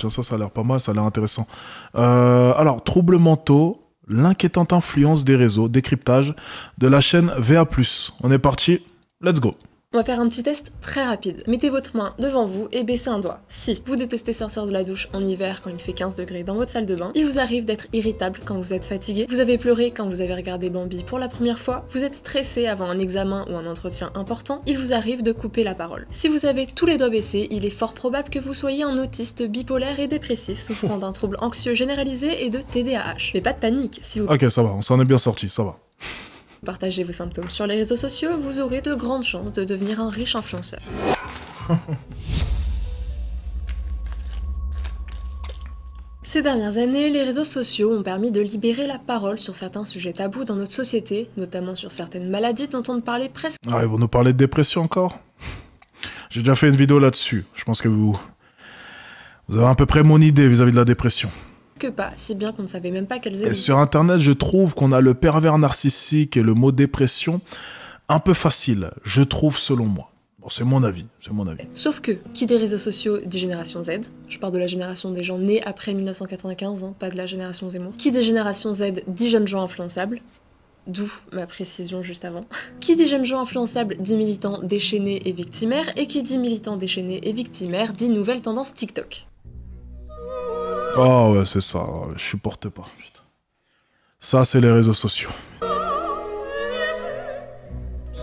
Tiens, ça a l'air pas mal, ça a l'air intéressant. Alors, troubles mentaux, l'inquiétante influence des réseaux, décryptage de la chaîne VA+. On est parti, let's go. On va faire un petit test très rapide. Mettez votre main devant vous et baissez un doigt. Si vous détestez sortir de la douche en hiver quand il fait 15 degrés dans votre salle de bain, il vous arrive d'être irritable quand vous êtes fatigué, vous avez pleuré quand vous avez regardé Bambi pour la première fois, vous êtes stressé avant un examen ou un entretien important, il vous arrive de couper la parole. Si vous avez tous les doigts baissés, il est fort probable que vous soyez un autiste bipolaire et dépressif souffrant d'un trouble anxieux généralisé et de TDAH. Mais pas de panique, si vous... Ok, ça va, on s'en est bien sorti, ça va. partagez vos symptômes sur les réseaux sociaux, vous aurez de grandes chances de devenir un riche influenceur. Ces dernières années, les réseaux sociaux ont permis de libérer la parole sur certains sujets tabous dans notre société, notamment sur certaines maladies dont on ne parlait presque... Ah, ils vont nous parler de dépression encore? J'ai déjà fait une vidéo là-dessus. Je pense que vous avez à peu près mon idée vis-à-vis de la dépression. que pas, si bien qu'on ne savait même pas qu'elles existaient. Et sur Internet, je trouve qu'on a le pervers narcissique et le mot dépression un peu facile, je trouve, selon moi. Bon, c'est mon avis, c'est mon avis. Sauf que, qui des réseaux sociaux dit génération Z, je parle de la génération des gens nés après 1995, hein, pas de la génération Zemmour. Qui des générations Z dit jeunes gens influençables, d'où ma précision juste avant. Qui dit jeunes gens influençables dit militants déchaînés et victimaires, et qui dit militants déchaînés et victimaires dit nouvelle tendance TikTok. Oh ouais, c'est ça, je supporte pas. Putain. Ça, c'est les réseaux sociaux.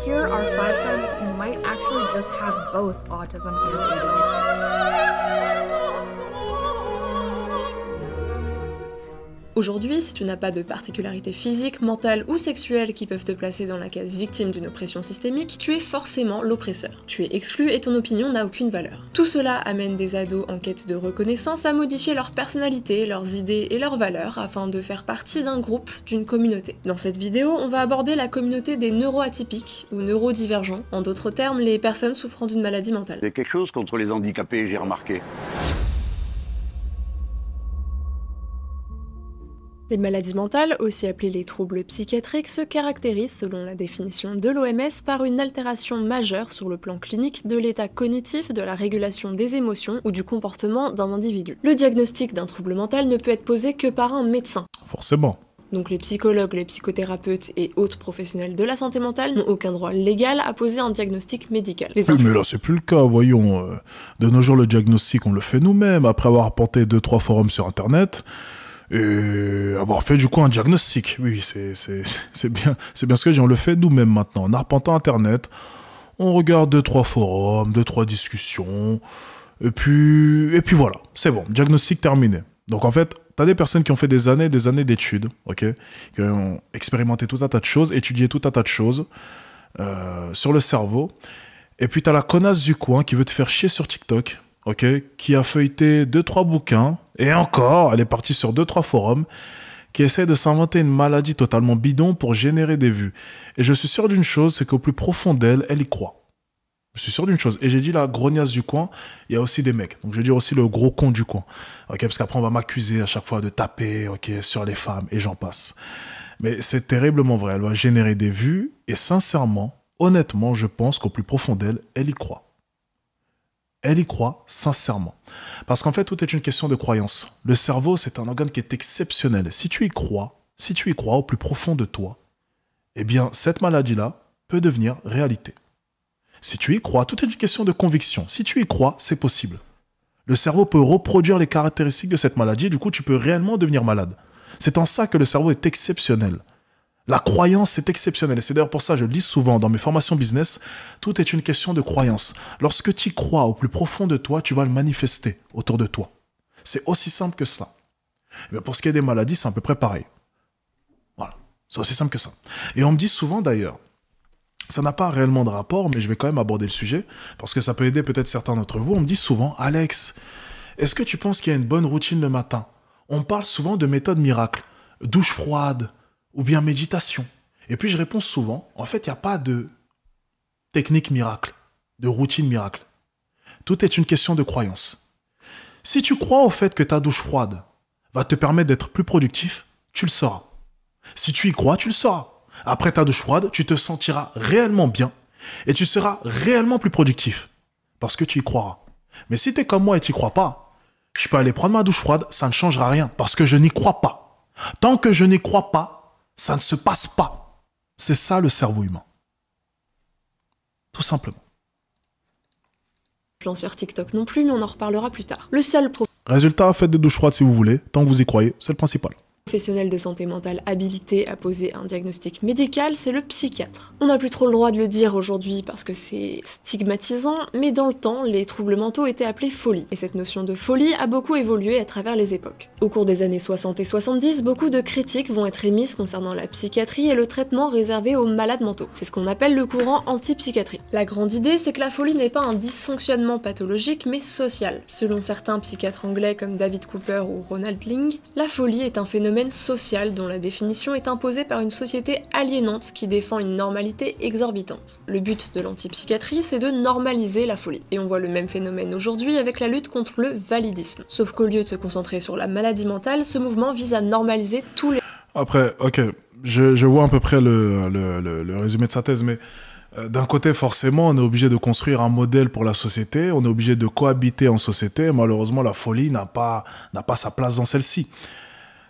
Here are 5 signs that you might actually just have both autism and ADHD. Aujourd'hui, si tu n'as pas de particularité physique, mentale ou sexuelle qui peuvent te placer dans la case victime d'une oppression systémique, tu es forcément l'oppresseur. Tu es exclu et ton opinion n'a aucune valeur. Tout cela amène des ados en quête de reconnaissance à modifier leur personnalité, leurs idées et leurs valeurs afin de faire partie d'un groupe, d'une communauté. Dans cette vidéo, on va aborder la communauté des neuroatypiques ou neurodivergents, en d'autres termes, les personnes souffrant d'une maladie mentale. Il y a quelque chose contre les handicapés, j'ai remarqué. Les maladies mentales, aussi appelées les troubles psychiatriques, se caractérisent, selon la définition de l'OMS, par une altération majeure sur le plan clinique de l'état cognitif, de la régulation des émotions ou du comportement d'un individu. Le diagnostic d'un trouble mental ne peut être posé que par un médecin. Forcément. Donc les psychologues, les psychothérapeutes et autres professionnels de la santé mentale n'ont aucun droit légal à poser un diagnostic médical. Oui, mais là, c'est plus le cas, voyons. De nos jours, le diagnostic, on le fait nous-mêmes, après avoir arpenté 2-3 forums sur Internet. Et avoir fait du coup un diagnostic. Oui, c'est bien ce que je dis, on le fait nous-mêmes maintenant. En arpentant Internet, on regarde 2-3 forums, 2-3 discussions, et puis voilà, c'est bon, diagnostic terminé. Donc en fait, t'as des personnes qui ont fait des années d'études, ok, qui ont expérimenté tout un tas de choses, étudié tout un tas de choses sur le cerveau, et puis t'as la connasse du coin qui veut te faire chier sur TikTok, ok, qui a feuilleté 2-3 bouquins, et encore, elle est partie sur 2-3 forums, qui essaie de s'inventer une maladie totalement bidon pour générer des vues. Et je suis sûr d'une chose, c'est qu'au plus profond d'elle, elle y croit. Je suis sûr d'une chose. Et j'ai dit la grognasse du coin, il y a aussi des mecs. Donc je vais dire aussi le gros con du coin. Ok, parce qu'après on va m'accuser à chaque fois de taper, ok, sur les femmes, et j'en passe. Mais c'est terriblement vrai, elle va générer des vues, et sincèrement, honnêtement, je pense qu'au plus profond d'elle, elle y croit. Elle y croit sincèrement. Parce qu'en fait, tout est une question de croyance. Le cerveau, c'est un organe qui est exceptionnel. Si tu y crois au plus profond de toi, eh bien, cette maladie-là peut devenir réalité. Si tu y crois, tout est une question de conviction. Si tu y crois, c'est possible. Le cerveau peut reproduire les caractéristiques de cette maladie, du coup, tu peux réellement devenir malade. C'est en ça que le cerveau est exceptionnel. La croyance est exceptionnelle. Et c'est d'ailleurs pour ça que je le dis souvent dans mes formations business, tout est une question de croyance. Lorsque tu y crois au plus profond de toi, tu vas le manifester autour de toi. C'est aussi simple que cela. Mais pour ce qui est des maladies, c'est à peu près pareil. Voilà, c'est aussi simple que ça. Et on me dit souvent d'ailleurs, ça n'a pas réellement de rapport, mais je vais quand même aborder le sujet, parce que ça peut aider peut-être certains d'entre vous. On me dit souvent, Alex, est-ce que tu penses qu'il y a une bonne routine le matin? On parle souvent de méthode miracle, douche froide, ou bien méditation. Et puis je réponds souvent, en fait, il n'y a pas de technique miracle, de routine miracle. Tout est une question de croyance. Si tu crois au fait que ta douche froide va te permettre d'être plus productif, tu le sauras. Si tu y crois, tu le sauras. Après ta douche froide, tu te sentiras réellement bien et tu seras réellement plus productif parce que tu y croiras. Mais si tu es comme moi et tu n'y crois pas, Je peux aller prendre ma douche froide, ça ne changera rien, parce que je n'y crois pas. Tant que je n'y crois pas, ça ne se passe pas. C'est ça le cerveau humain. Tout simplement. Influenceur TikTok non plus, mais on en reparlera plus tard. Le seul Résultat, faites des douches froides si vous voulez, tant que vous y croyez, c'est le principal. professionnel de santé mentale habilité à poser un diagnostic médical, c'est le psychiatre. On n'a plus trop le droit de le dire aujourd'hui parce que c'est stigmatisant, mais dans le temps, les troubles mentaux étaient appelés folie. Et cette notion de folie a beaucoup évolué à travers les époques. Au cours des années 60 et 70, beaucoup de critiques vont être émises concernant la psychiatrie et le traitement réservé aux malades mentaux. C'est ce qu'on appelle le courant anti-psychiatrie. La grande idée, c'est que la folie n'est pas un dysfonctionnement pathologique, mais social. Selon certains psychiatres anglais comme David Cooper ou Ronald Ling, la folie est un phénomène social dont la définition est imposée par une société aliénante qui défend une normalité exorbitante. Le but de l'antipsychiatrie, c'est de normaliser la folie. Et on voit le même phénomène aujourd'hui avec la lutte contre le validisme. Sauf qu'au lieu de se concentrer sur la maladie mentale, ce mouvement vise à normaliser tous les... Après, ok, je vois à peu près le résumé de sa thèse, mais d'un côté, forcément, on est obligé de construire un modèle pour la société, on est obligé de cohabiter en société, malheureusement, la folie n'a pas sa place dans celle-ci.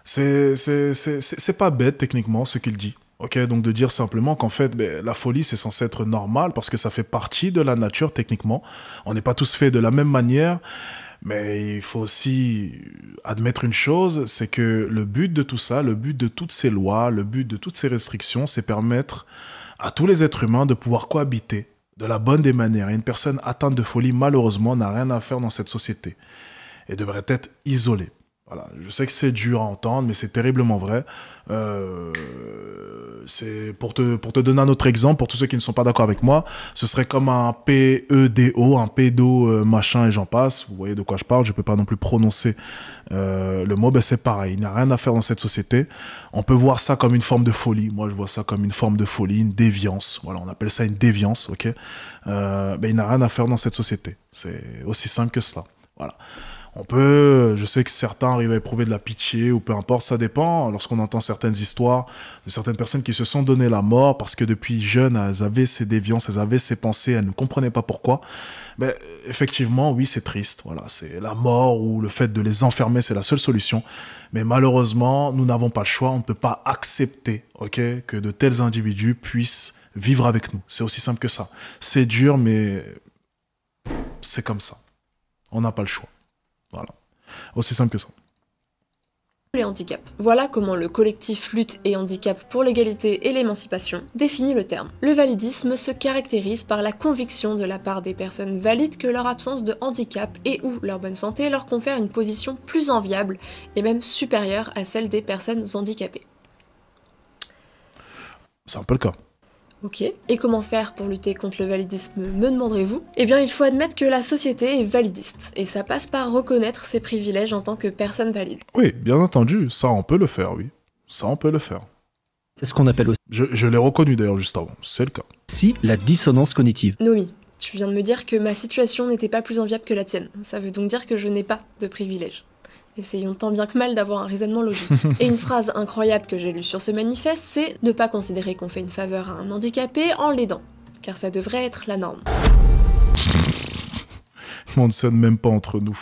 C'est pas bête, techniquement, ce qu'il dit. Ok, donc de dire simplement qu'en fait, la folie, c'est censé être normal parce que ça fait partie de la nature, techniquement. On n'est pas tous faits de la même manière, mais il faut aussi admettre une chose, c'est que le but de tout ça, le but de toutes ces lois, le but de toutes ces restrictions, c'est permettre à tous les êtres humains de pouvoir cohabiter de la bonne des manières. Et une personne atteinte de folie, malheureusement, n'a rien à faire dans cette société et devrait être isolée. Voilà, je sais que c'est dur à entendre, mais c'est terriblement vrai. C'est pour te donner un autre exemple, pour tous ceux qui ne sont pas d'accord avec moi, ce serait comme un PEDO, un pédo machin et j'en passe. Vous voyez de quoi je parle, je peux pas non plus prononcer le mot. C'est pareil, il n'y a rien à faire dans cette société. On peut voir ça comme une forme de folie. Moi, je vois ça comme une forme de folie, une déviance. Voilà, on appelle ça une déviance, ok. Il n'a rien à faire dans cette société. C'est aussi simple que cela. Voilà. On peut, je sais que certains arrivent à éprouver de la pitié ou peu importe, ça dépend. Lorsqu'on entend certaines histoires de certaines personnes qui se sont donné la mort parce que depuis jeunes, elles avaient ces déviances, elles avaient ces pensées, elles ne comprenaient pas pourquoi. Effectivement, oui, c'est triste. Voilà, c'est la mort ou le fait de les enfermer, c'est la seule solution. Mais malheureusement, nous n'avons pas le choix. On ne peut pas accepter, ok, que de tels individus puissent vivre avec nous. C'est aussi simple que ça. C'est dur, mais c'est comme ça. On n'a pas le choix. Voilà. Aussi simple que ça. Les handicaps. Voilà comment le collectif Lutte et Handicap pour l'égalité et l'émancipation définit le terme. Le validisme se caractérise par la conviction de la part des personnes valides que leur absence de handicap et ou leur bonne santé leur confère une position plus enviable et même supérieure à celle des personnes handicapées. C'est un peu le cas. Ok, et comment faire pour lutter contre le validisme, me demanderez-vous? Eh bien, il faut admettre que la société est validiste, et ça passe par reconnaître ses privilèges en tant que personne valide. Oui, bien entendu, ça on peut le faire, oui. Ça on peut le faire. C'est ce qu'on appelle Je l'ai reconnu d'ailleurs juste avant, c'est le cas. aussi la dissonance cognitive. Nomi, tu viens de me dire que ma situation n'était pas plus enviable que la tienne. Ça veut donc dire que je n'ai pas de privilèges. Essayons tant bien que mal d'avoir un raisonnement logique. Et une phrase incroyable que j'ai lue sur ce manifeste, c'est « Ne pas considérer qu'on fait une faveur à un handicapé en l'aidant », car ça devrait être la norme. On ne s'aide même pas entre nous.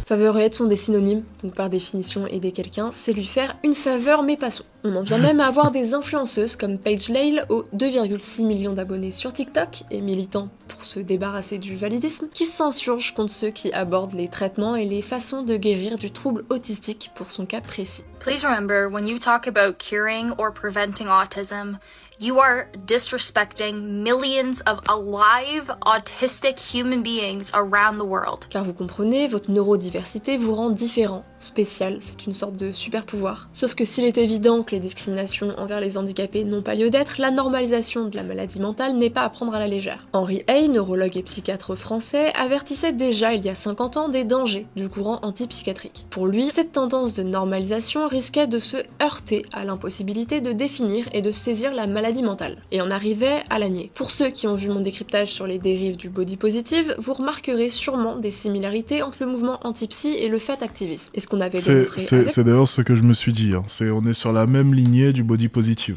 Faveur et aide sont des synonymes, donc par définition aider quelqu'un, c'est lui faire une faveur mais passons. On en vient même à avoir des influenceuses comme Paige Lale aux 2,6 millions d'abonnés sur TikTok et militants pour se débarrasser du validisme, qui s'insurgent contre ceux qui abordent les traitements et les façons de guérir du trouble autistique pour son cas précis. Please remember, when you talk about curing or preventing autism, you are disrespecting millions of alive autistic human beings around the world. Car vous comprenez, votre neurodiversité vous rend différent, spécial, c'est une sorte de super pouvoir. Sauf que s'il est évident que les discriminations envers les handicapés n'ont pas lieu d'être, la normalisation de la maladie mentale n'est pas à prendre à la légère. Henri Hey, neurologue et psychiatre français, avertissait déjà il y a 50 ans des dangers du courant antipsychiatrique. Pour lui, cette tendance de normalisation risquait de se heurter à l'impossibilité de définir et de saisir la maladie mentale, et en arrivait à la nier. Pour ceux qui ont vu mon décryptage sur les dérives du body positive, vous remarquerez sûrement des similarités entre le mouvement anti-psy et le fat activisme. Et ce qu'on avait démontré avec... C'est d'ailleurs ce que je me suis dit, hein. On est sur la même lignée du body positive.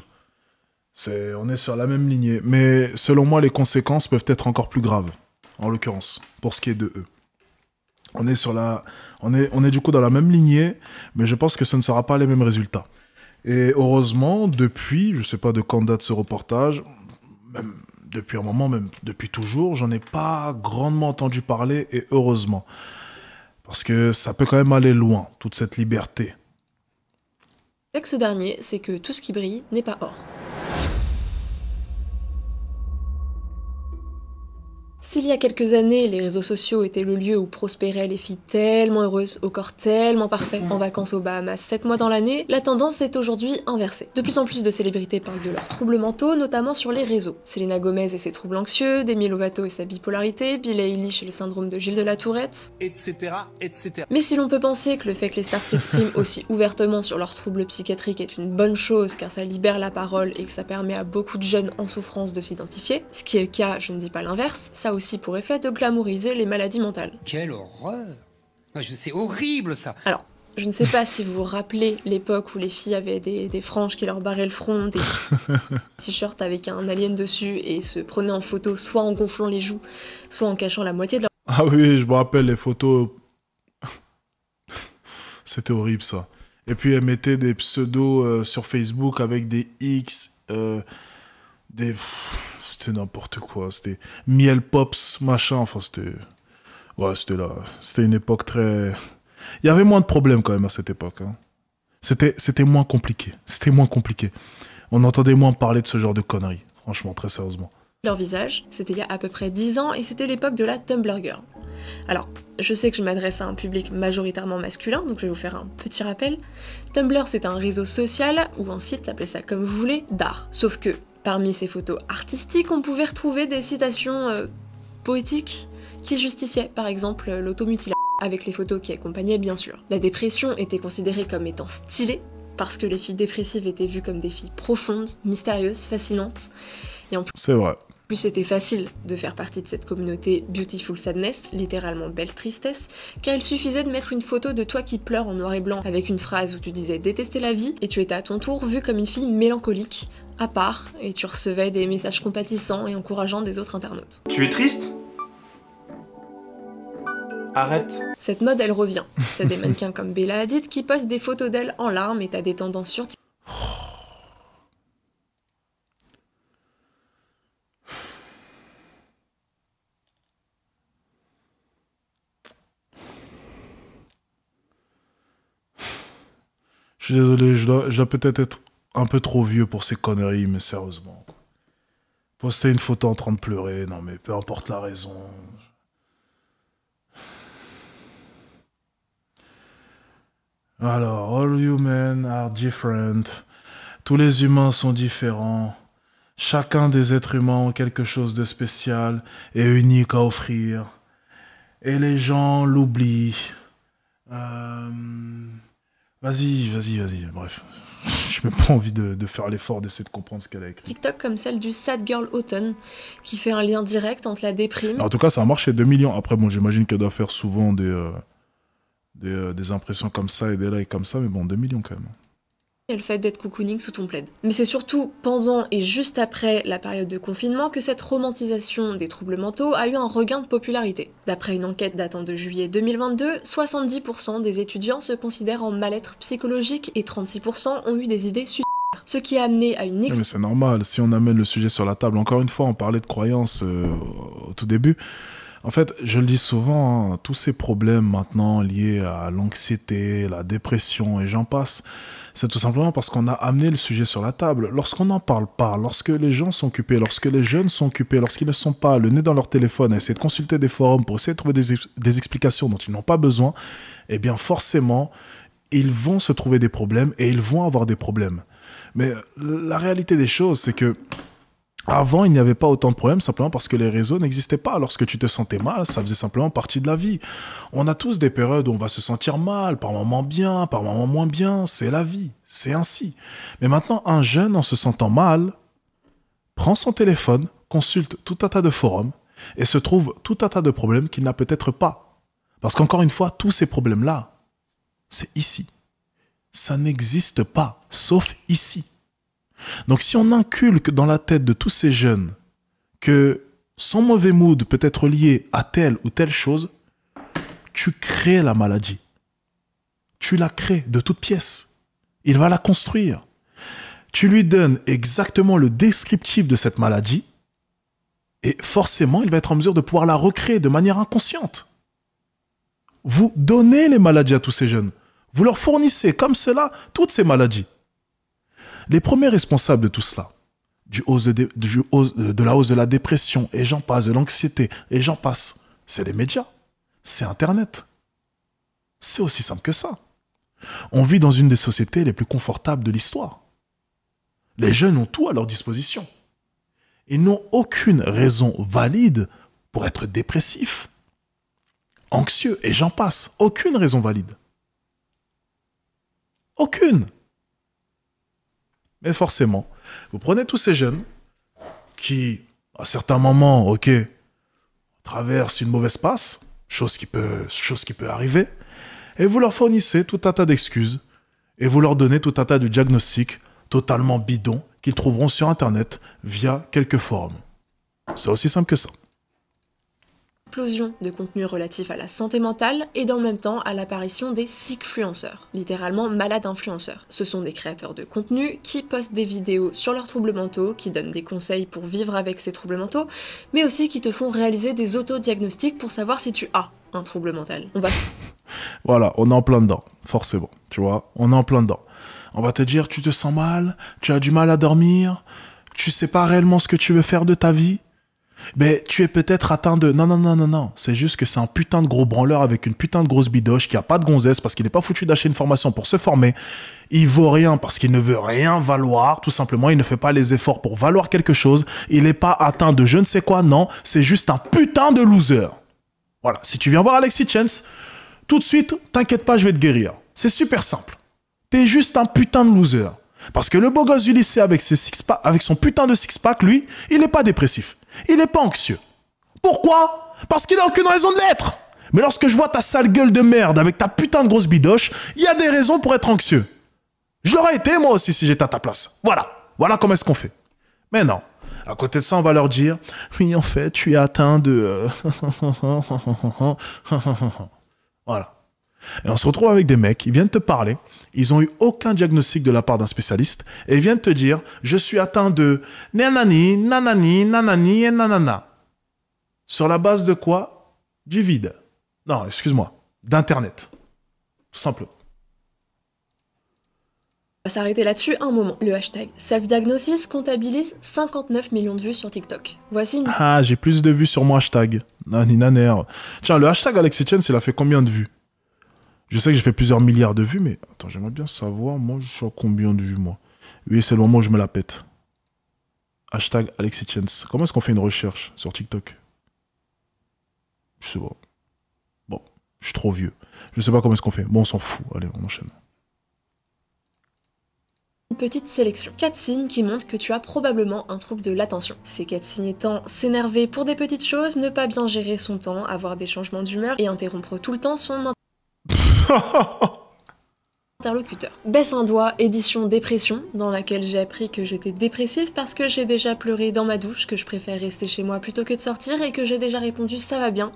On est sur la même lignée, mais selon moi les conséquences peuvent être encore plus graves, en l'occurrence, pour ce qui est de eux. On est sur la, on est du coup dans la même lignée, mais je pense que ce ne sera pas les mêmes résultats. Et heureusement, depuis, je sais pas de quand date ce reportage, même depuis un moment, même depuis toujours, j'en ai pas grandement entendu parler, et heureusement. Parce que ça peut quand même aller loin, toute cette liberté. Avec ce dernier, c'est que tout ce qui brille n'est pas or. S'il y a quelques années, les réseaux sociaux étaient le lieu où prospéraient les filles tellement heureuses, au corps tellement parfait, en vacances aux Bahamas 7 mois dans l'année, la tendance est aujourd'hui inversée. De plus en plus de célébrités parlent de leurs troubles mentaux, notamment sur les réseaux. Selena Gomez et ses troubles anxieux, Demi Lovato et sa bipolarité, Billie Eilish et le syndrome de Gilles de la Tourette, etc., etc. Mais si l'on peut penser que le fait que les stars s'expriment aussi ouvertement sur leurs troubles psychiatriques est une bonne chose car ça libère la parole et que ça permet à beaucoup de jeunes en souffrance de s'identifier, ce qui est le cas, je ne dis pas l'inverse, ça aussi pour effet de glamouriser les maladies mentales. Quelle horreur! C'est horrible ça! Alors, je ne sais pas si vous vous rappelez l'époque où les filles avaient des franges qui leur barraient le front, des t-shirts avec un alien dessus et se prenaient en photo soit en gonflant les joues, soit en cachant la moitié de leur... Ah oui, je me rappelle les photos. C'était horrible ça. Et puis elle mettait des pseudos sur Facebook avec des X, des... C'était n'importe quoi, c'était Miel Pops, machin, enfin c'était... Ouais, c'était là, c'était une époque très... Il y avait moins de problèmes quand même à cette époque. Hein. C'était moins compliqué, On entendait moins parler de ce genre de conneries, franchement, très sérieusement. Leur visage, c'était il y a à peu près 10 ans et c'était l'époque de la Tumblr Girl. Alors, je sais que je m'adresse à un public majoritairement masculin, donc je vais vous faire un petit rappel. Tumblr, c'est un réseau social, ou un site, appelez ça comme vous voulez, d'art. Sauf que, parmi ces photos artistiques, on pouvait retrouver des citations poétiques qui justifiaient, par exemple, l'automutilation, avec les photos qui accompagnaient bien sûr. La dépression était considérée comme étant stylée, parce que les filles dépressives étaient vues comme des filles profondes, mystérieuses, fascinantes. Et en plus, c'est vrai. Plus c'était facile de faire partie de cette communauté Beautiful Sadness, littéralement belle tristesse, car il suffisait de mettre une photo de toi qui pleure en noir et blanc avec une phrase où tu disais détester la vie, et tu étais à ton tour vue comme une fille mélancolique, à part, et tu recevais des messages compatissants et encourageants des autres internautes. Tu es triste ? Arrête. Cette mode, elle revient. T'as des mannequins comme Bella Hadid qui postent des photos d'elle en larmes et t'as des tendances sur Je suis désolé, je dois peut-être être un peu trop vieux pour ces conneries, mais sérieusement. Poster une photo en train de pleurer, non mais peu importe la raison. Alors, all humans are different. Tous les humains sont différents. Chacun des êtres humains ont quelque chose de spécial et unique à offrir. Et les gens l'oublient. Vas-y. Bref, j'ai même pas envie de faire l'effort d'essayer de comprendre ce qu'elle a écrit. TikTok comme celle du Sad Girl Autumn, qui fait un lien direct entre la déprime... En tout cas, ça a marché 2 millions. Après, bon, j'imagine qu'elle doit faire souvent des impressions comme ça et des likes comme ça, mais bon, 2 millions quand même. Et le fait d'être cocooning sous ton plaid. Mais c'est surtout pendant et juste après la période de confinement que cette romantisation des troubles mentaux a eu un regain de popularité. D'après une enquête datant de juillet 2022, 70% des étudiants se considèrent en mal-être psychologique et 36% ont eu des idées suicidaires. Ce qui a amené à une... Mais c'est normal, si on amène le sujet sur la table, encore une fois, on parlait de croyances au tout début. En fait, je le dis souvent, hein, tous ces problèmes maintenant liés à l'anxiété, la dépression et j'en passe, c'est tout simplement parce qu'on a amené le sujet sur la table. Lorsqu'on n'en parle pas, lorsque les gens sont occupés, lorsque les jeunes sont occupés, lorsqu'ils ne sont pas le nez dans leur téléphone à essayer de consulter des forums pour essayer de trouver des explications dont ils n'ont pas besoin, eh bien forcément, ils vont se trouver des problèmes et ils vont avoir des problèmes. Mais la réalité des choses, c'est que avant, il n'y avait pas autant de problèmes simplement parce que les réseaux n'existaient pas. Lorsque tu te sentais mal, ça faisait simplement partie de la vie. On a tous des périodes où on va se sentir mal, par moments bien, par moments moins bien. C'est la vie, c'est ainsi. Mais maintenant, un jeune, en se sentant mal, prend son téléphone, consulte tout un tas de forums et se trouve tout un tas de problèmes qu'il n'a peut-être pas. Parce qu'encore une fois, tous ces problèmes-là, c'est ici. Ça n'existe pas, sauf ici. Donc si on inculque dans la tête de tous ces jeunes que son mauvais mood peut être lié à telle ou telle chose, tu crées la maladie. Tu la crées de toutes pièces. Il va la construire. Tu lui donnes exactement le descriptif de cette maladie et forcément, il va être en mesure de pouvoir la recréer de manière inconsciente. Vous donnez les maladies à tous ces jeunes. Vous leur fournissez comme cela toutes ces maladies. Les premiers responsables de tout cela, de la hausse de la dépression, et j'en passe, de l'anxiété, et j'en passe, c'est les médias, c'est Internet. C'est aussi simple que ça. On vit dans une des sociétés les plus confortables de l'histoire. Les jeunes ont tout à leur disposition. Ils n'ont aucune raison valide pour être dépressifs, anxieux, et j'en passe. Aucune raison valide. Aucune. Mais forcément, vous prenez tous ces jeunes qui, à certains moments, ok, traversent une mauvaise passe, chose qui peut arriver, et vous leur fournissez tout un tas d'excuses, et vous leur donnez tout un tas de diagnostics totalement bidons qu'ils trouveront sur Internet via quelques forums. C'est aussi simple que ça. Explosion de contenu relatif à la santé mentale et dans le même temps à l'apparition des sickfluenceurs, littéralement malades influenceurs. Ce sont des créateurs de contenu qui postent des vidéos sur leurs troubles mentaux, qui donnent des conseils pour vivre avec ces troubles mentaux, mais aussi qui te font réaliser des autodiagnostics pour savoir si tu as un trouble mental. Voilà, on est en plein dedans, forcément, tu vois, on est en plein dedans. On va te dire, tu te sens mal, tu as du mal à dormir, tu sais pas réellement ce que tu veux faire de ta vie. Mais tu es peut-être atteint de... Non. C'est juste que c'est un putain de gros branleur avec une putain de grosse bidoche qui a pas de gonzesse parce qu'il n'est pas foutu d'acheter une formation pour se former. Il vaut rien parce qu'il ne veut rien valoir. Tout simplement, il ne fait pas les efforts pour valoir quelque chose. Il n'est pas atteint de je ne sais quoi. Non, c'est juste un putain de loser. Voilà. Si tu viens voir Alexis Chance, tout de suite, t'inquiète pas, je vais te guérir. C'est super simple. T'es juste un putain de loser. Parce que le beau gosse du lycée avec son putain de six-pack, lui, il n'est pas dépressif. Il n'est pas anxieux. Pourquoi? Parce qu'il n'a aucune raison de l'être. Mais lorsque je vois ta sale gueule de merde avec ta putain de grosse bidoche, il y a des raisons pour être anxieux. Je l'aurais été moi aussi si j'étais à ta place. Voilà comment est-ce qu'on fait. Mais non. À côté de ça, on va leur dire, oui, en fait, tu es atteint de... Voilà. Et on se retrouve avec des mecs, ils viennent te parler, ils n'ont eu aucun diagnostic de la part d'un spécialiste, et ils viennent te dire, je suis atteint de nanani, et nanana. Sur la base de quoi? Du vide. Non, excuse-moi, d'Internet. Tout simplement. On va s'arrêter là-dessus un moment. Le hashtag self-diagnosis comptabilise 59 millions de vues sur TikTok. Voici une... Ah, j'ai plus de vues sur mon hashtag. Nani naner. Tiens, le hashtag Alexis Chance, il a fait combien de vues? Je sais que j'ai fait plusieurs milliards de vues, mais attends, j'aimerais bien savoir, moi, je suis à combien de vues, moi? Oui, c'est le moment où je me la pète. Hashtag Alexis Chance. Comment est-ce qu'on fait une recherche sur TikTok? Je sais pas. Bon, je suis trop vieux. Je sais pas comment est-ce qu'on fait. Bon, on s'en fout. Allez, on enchaîne. Une petite sélection. 4 signes qui montrent que tu as probablement un trouble de l'attention. Ces 4 signes étant s'énerver pour des petites choses, ne pas bien gérer son temps, avoir des changements d'humeur et interrompre tout le temps son interlocuteur. Baisse un doigt, édition dépression, dans laquelle j'ai appris que j'étais dépressive parce que j'ai déjà pleuré dans ma douche, que je préfère rester chez moi plutôt que de sortir et que j'ai déjà répondu ça va bien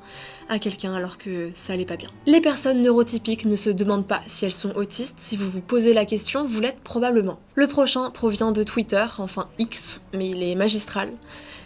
à quelqu'un alors que ça allait pas bien. Les personnes neurotypiques ne se demandent pas si elles sont autistes, si vous vous posez la question, vous l'êtes probablement. Le prochain provient de Twitter, enfin X, mais il est magistral.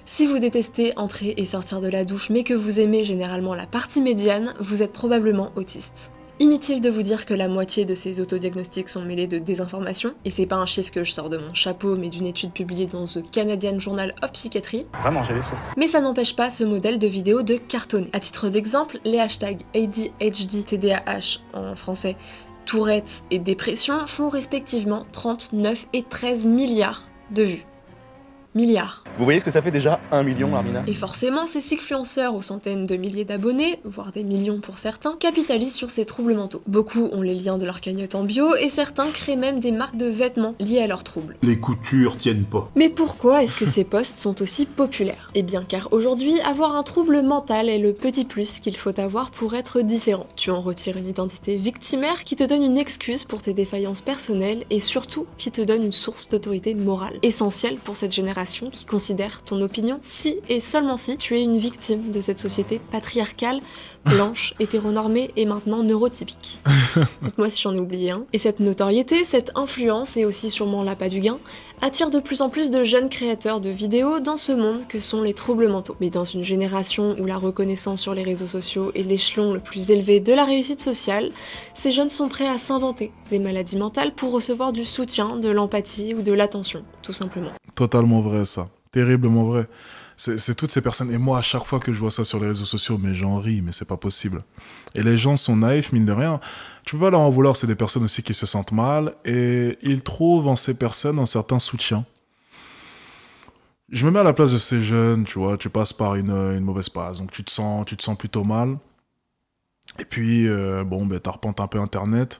Si vous détestez entrer et sortir de la douche mais que vous aimez généralement la partie médiane, vous êtes probablement autiste. Inutile de vous dire que la moitié de ces autodiagnostics sont mêlés de désinformation, et c'est pas un chiffre que je sors de mon chapeau mais d'une étude publiée dans The Canadian Journal of Psychiatry. Vraiment, j'ai les sources. Mais ça n'empêche pas ce modèle de vidéo de cartonner. À titre d'exemple, les hashtags ADHD, TDAH en français, Tourette et dépression font respectivement 39 et 13 milliards de vues. Milliards. Vous voyez ce que ça fait déjà 1 million, Armina? Et forcément, ces sickfluenceurs aux centaines de milliers d'abonnés, voire des millions pour certains, capitalisent sur ces troubles mentaux. Beaucoup ont les liens de leur cagnotte en bio et certains créent même des marques de vêtements liées à leurs troubles. Les coutures tiennent pas. Mais pourquoi est-ce que ces posts sont aussi populaires? Eh bien car aujourd'hui, avoir un trouble mental est le petit plus qu'il faut avoir pour être différent. Tu en retires une identité victimaire qui te donne une excuse pour tes défaillances personnelles et surtout qui te donne une source d'autorité morale, essentielle pour cette génération génération qui considère ton opinion si et seulement si tu es une victime de cette société patriarcale, blanche, hétéronormée et maintenant neurotypique. Dites-moi si j'en ai oublié un. Et cette notoriété, cette influence et aussi sûrement l'appât du gain attire de plus en plus de jeunes créateurs de vidéos dans ce monde que sont les troubles mentaux. Mais dans une génération où la reconnaissance sur les réseaux sociaux est l'échelon le plus élevé de la réussite sociale, ces jeunes sont prêts à s'inventer des maladies mentales pour recevoir du soutien, de l'empathie ou de l'attention, tout simplement. Totalement vrai, ça. Terriblement vrai. C'est toutes ces personnes, et moi à chaque fois que je vois ça sur les réseaux sociaux, mais j'en ris, mais c'est pas possible. Et les gens sont naïfs, mine de rien. Tu peux pas leur en vouloir, c'est des personnes aussi qui se sentent mal, et ils trouvent en ces personnes un certain soutien. Je me mets à la place de ces jeunes, tu vois, tu passes par une mauvaise passe, donc tu te sens plutôt mal. Et puis, t'arpentes un peu Internet,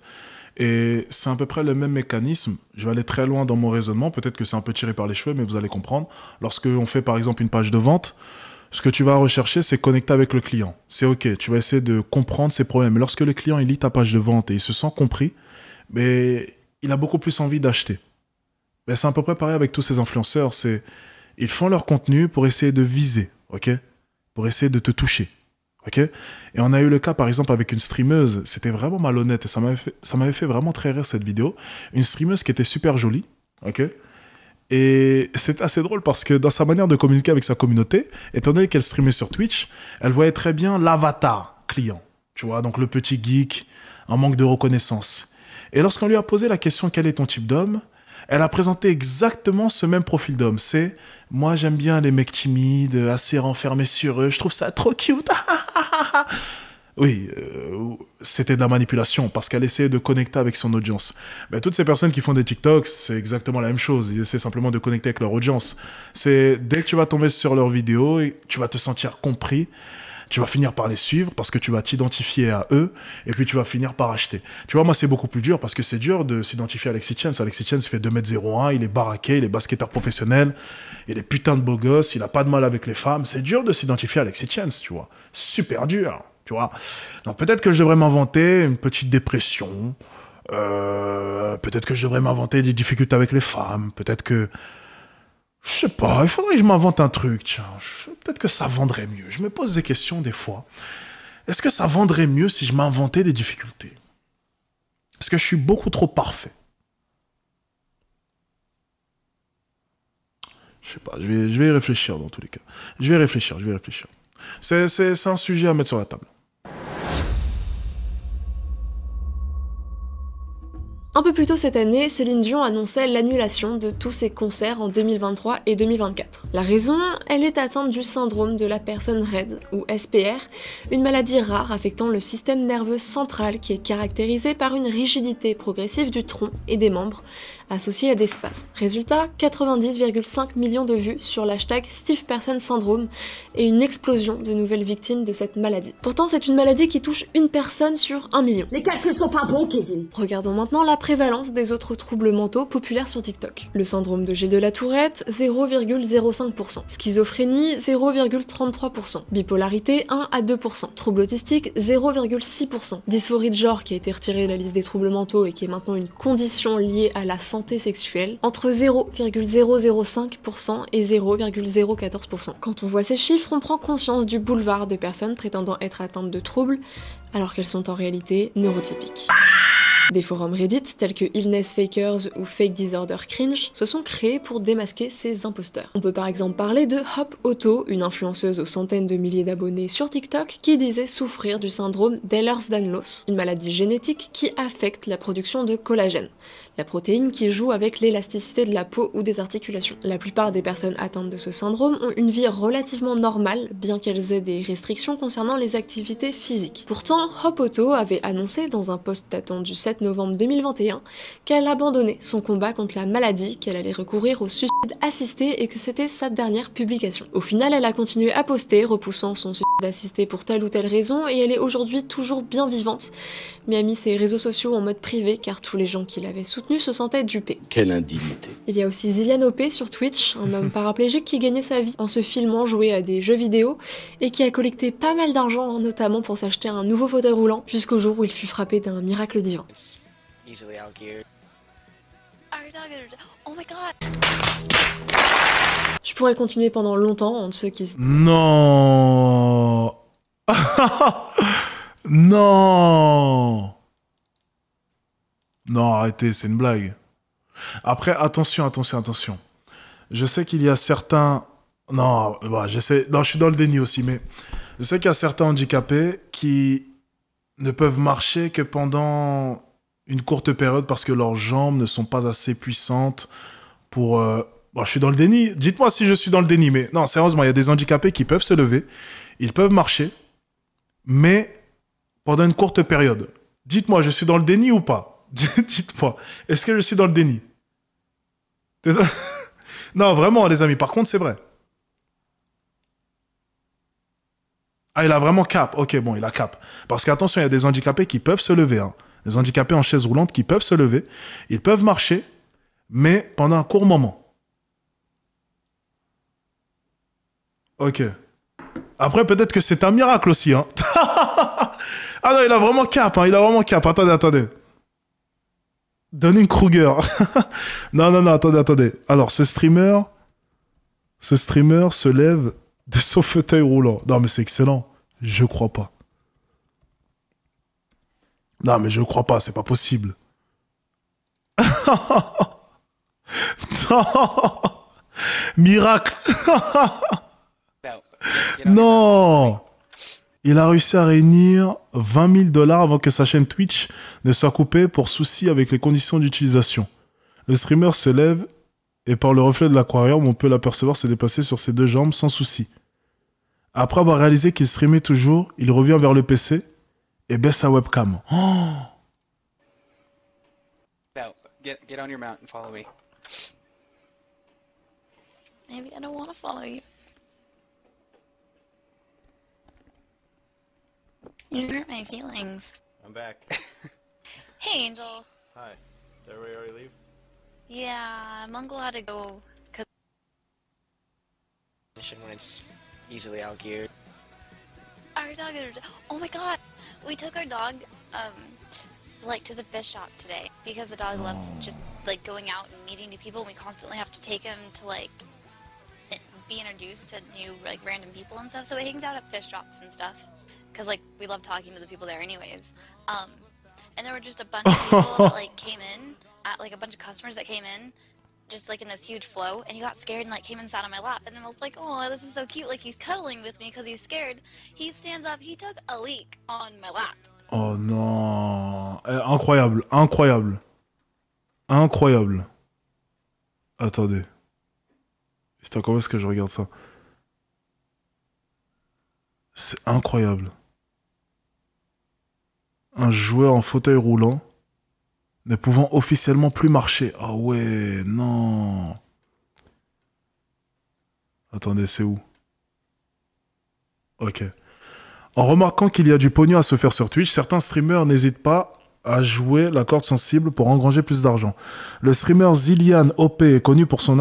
et c'est à peu près le même mécanisme. Je vais aller très loin dans mon raisonnement, peut-être que c'est un peu tiré par les cheveux, mais vous allez comprendre. Lorsque on fait par exemple une page de vente, ce que tu vas rechercher, c'est connecter avec le client. C'est ok, tu vas essayer de comprendre ses problèmes. Mais lorsque le client il lit ta page de vente et il se sent compris, il a beaucoup plus envie d'acheter. C'est à peu près pareil avec tous ces influenceurs. Ils font leur contenu pour essayer de viser, ok, pour essayer de te toucher. Ok. Et on a eu le cas, par exemple, avec une streameuse. C'était vraiment malhonnête et ça m'avait fait vraiment très rire, cette vidéo. Une streameuse qui était super jolie. Ok. Et c'est assez drôle parce que dans sa manière de communiquer avec sa communauté, étant donné qu'elle streamait sur Twitch, elle voyait très bien l'avatar client. Tu vois, donc le petit geek, en manque de reconnaissance. Et lorsqu'on lui a posé la question « Quel est ton type d'homme ?», elle a présenté exactement ce même profil d'homme. C'est « Moi, j'aime bien les mecs timides, assez renfermés sur eux, je trouve ça trop cute. » Oui, c'était de la manipulation parce qu'elle essayait de connecter avec son audience. Mais toutes ces personnes qui font des TikToks, c'est exactement la même chose. Ils essaient simplement de connecter avec leur audience. C'est dès que tu vas tomber sur leurs vidéos, tu vas te sentir compris. Tu vas finir par les suivre parce que tu vas t'identifier à eux et puis tu vas finir par acheter. Tu vois, moi, c'est beaucoup plus dur parce que c'est dur de s'identifier à Alexis Chance. Alexis Chance, il fait 2,01 m, il est baraqué, il est basketteur professionnel, il est putain de beau gosse, il a pas de mal avec les femmes. C'est dur de s'identifier à Alexis Chance, tu vois. Super dur, tu vois. Donc peut-être que je devrais m'inventer une petite dépression, peut-être que je devrais m'inventer des difficultés avec les femmes, peut-être que... Je sais pas, il faudrait que je m'invente un truc, tiens. Peut-être que ça vendrait mieux. Je me pose des questions des fois. Est-ce que ça vendrait mieux si je m'inventais des difficultés? Est-ce que je suis beaucoup trop parfait? Je sais pas, je vais y réfléchir dans tous les cas. Je vais y réfléchir. C'est un sujet à mettre sur la table. Un peu plus tôt cette année, Céline Dion annonçait l'annulation de tous ses concerts en 2023 et 2024. La raison, elle est atteinte du syndrome de la personne raide, ou SPR, une maladie rare affectant le système nerveux central qui est caractérisé par une rigidité progressive du tronc et des membres, associée à des spasmes. Résultat, 90,5 millions de vues sur l'hashtag Stiff Person Syndrome et une explosion de nouvelles victimes de cette maladie. Pourtant, c'est une maladie qui touche une personne sur 1 million. Les calculs sont pas bons, Kevin. Regardons maintenant la prévalence des autres troubles mentaux populaires sur TikTok. Le syndrome de Gilles de la Tourette, 0,05%. Schizophrénie, 0,33%. Bipolarité, 1 à 2%. Trouble autistique, 0,6%. Dysphorie de genre, qui a été retirée de la liste des troubles mentaux et qui est maintenant une condition liée à la santé sexuelle, entre 0,005% et 0,014%. Quand on voit ces chiffres, on prend conscience du boulevard de personnes prétendant être atteintes de troubles, alors qu'elles sont en réalité neurotypiques. Des forums Reddit tels que Illness Fakers ou Fake Disorder Cringe se sont créés pour démasquer ces imposteurs. On peut par exemple parler de Hop Auto, une influenceuse aux centaines de milliers d'abonnés sur TikTok qui disait souffrir du syndrome d'Ehlers-Danlos, une maladie génétique qui affecte la production de collagène, la protéine qui joue avec l'élasticité de la peau ou des articulations. La plupart des personnes atteintes de ce syndrome ont une vie relativement normale, bien qu'elles aient des restrictions concernant les activités physiques. Pourtant, Hop Auto avait annoncé dans un post datant du 7 novembre 2021 qu'elle abandonnait son combat contre la maladie, qu'elle allait recourir au suicide assisté et que c'était sa dernière publication. Au final, elle a continué à poster, repoussant son suicide assisté pour telle ou telle raison, et elle est aujourd'hui toujours bien vivante, mais a mis ses réseaux sociaux en mode privé car tous les gens qui l'avaient soutenue se sentaient dupés. Quelle indignité. Il y a aussi Zylian OP sur Twitch, un homme paraplégique qui gagnait sa vie en se filmant jouer à des jeux vidéo et qui a collecté pas mal d'argent, notamment pour s'acheter un nouveau fauteuil roulant, jusqu'au jour où il fut frappé d'un miracle divin. Easily outgeared. Alright, Oh my god. Je pourrais continuer pendant longtemps entre ceux qui se... Non. Non. Non, arrêtez, c'est une blague. Après, attention. Je sais qu'il y a certains... Non, bah, je suis dans le déni aussi, mais je sais qu'il y a certains handicapés qui ne peuvent marcher que pendant une courte période parce que leurs jambes ne sont pas assez puissantes pour... Bon, je suis dans le déni. Dites-moi si je suis dans le déni, mais non, sérieusement, il y a des handicapés qui peuvent se lever, ils peuvent marcher, mais pendant une courte période. Dites-moi, je suis dans le déni ou pas? Dites-moi, est-ce que je suis dans le déni? Non, vraiment, les amis, par contre, c'est vrai. Ah, il a vraiment cap. Ok, bon, il a cap. Parce qu'attention, il y a des handicapés qui peuvent se lever. Hein. Des handicapés en chaise roulante qui peuvent se lever. Ils peuvent marcher, mais pendant un court moment. Ok. Après, peut-être que c'est un miracle aussi. Hein. Ah non, il a vraiment cap. Hein. Il a vraiment cap. Attendez. Dunning-Kruger. Non, attendez. Alors, ce streamer se lève de son fauteuil roulant. Non, mais c'est excellent. Je crois pas. Non, mais je crois pas. C'est pas possible. Non. Miracle. Non. Il a réussi à réunir 20 000 $ avant que sa chaîne Twitch ne soit coupée pour souci avec les conditions d'utilisation. Le streamer se lève et par le reflet de l'aquarium, on peut l'apercevoir se déplacer sur ses deux jambes sans souci. Après avoir réalisé qu'il streamait toujours, il revient vers le PC et baisse sa webcam. Oh. Get on your mount and follow me. Maybe I don't want to follow you. You hurt my feelings. I'm back. Hey, Angel. Hi. Did everybody already leave? Yeah, Mungle had to go. When it's easily outgeared. Our dog. Oh my god! We took our dog, like to the fish shop today because the dog loves just like going out and meeting new people. And we constantly have to take him to like be introduced to new like random people and stuff. So he hangs out at fish shops and stuff because like we love talking to the people there anyways. And there were just a bunch of people that like came in, like a bunch of customers that came in, just like in this huge flow, and he got scared and like came and sat on my lap, and I was like, oh, this is so cute, like he's cuddling with me because he's scared. He stands up, he took a leak on my lap. Oh non. Incroyable. Attendez. Putain, comment est-ce que je regarde ça? C'est incroyable. Un joueur en fauteuil roulant ne pouvant officiellement plus marcher. Ah ouais, non. Attendez, c'est où? Ok. En remarquant qu'il y a du pognon à se faire sur Twitch, certains streamers n'hésitent pas à jouer la corde sensible pour engranger plus d'argent. Le streamer Zillian OP est connu pour son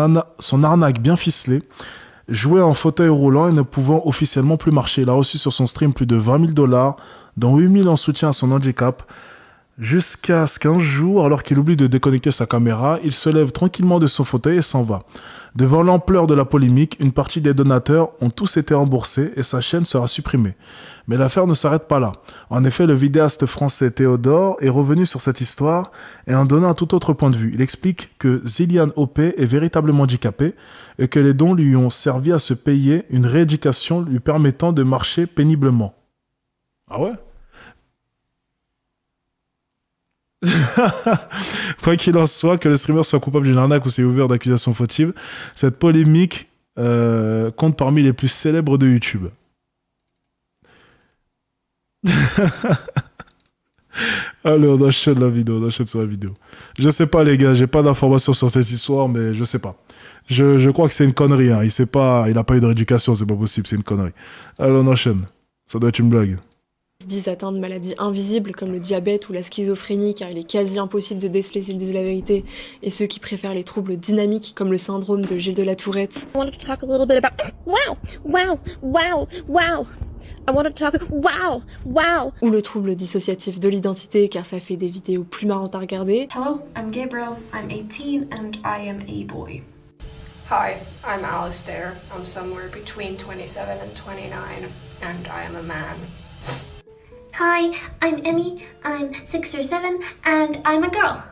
arnaque bien ficelée, jouait en fauteuil roulant et ne pouvant officiellement plus marcher. Il a reçu sur son stream plus de 20 000 $, dont 8 000 en soutien à son handicap. Jusqu'à ce qu'un jour, alors qu'il oublie de déconnecter sa caméra, il se lève tranquillement de son fauteuil et s'en va. Devant l'ampleur de la polémique, une partie des donateurs ont tous été remboursés et sa chaîne sera supprimée. Mais l'affaire ne s'arrête pas là. En effet, le vidéaste français Théodore est revenu sur cette histoire et en donnant un tout autre point de vue. Il explique que Zillian OP est véritablement handicapé et que les dons lui ont servi à se payer une rééducation lui permettant de marcher péniblement. Ah ouais? Quoi qu'il en soit, que le streamer soit coupable d'une arnaque ou s'est ouvert d'accusations fautives, cette polémique compte parmi les plus célèbres de YouTube. Allez, on enchaîne sur la vidéo. Je sais pas les gars, j'ai pas d'informations sur cette histoire, mais je sais pas. Je crois que c'est une connerie, hein. Il a pas eu de rééducation, c'est pas possible, c'est une connerie. Allez, on enchaîne. Ça doit être une blague. Se disent atteints de maladies invisibles comme le diabète ou la schizophrénie car il est quasi impossible de déceler s'ils disent la vérité, et ceux qui préfèrent les troubles dynamiques comme le syndrome de Gilles de la Tourette. I wanted to talk a little bit about wow. I want to talk. Wow, wow. Ou le trouble dissociatif de l'identité, car ça fait des vidéos plus marrantes à regarder. Hello, I'm Gabriel. I'm 18 and I am a boy. Hi, I'm Alistair. I'm somewhere between 27 and 29, and I am a man. Hi, I'm Emmy. I'm 6 or 7, and I'm a girl.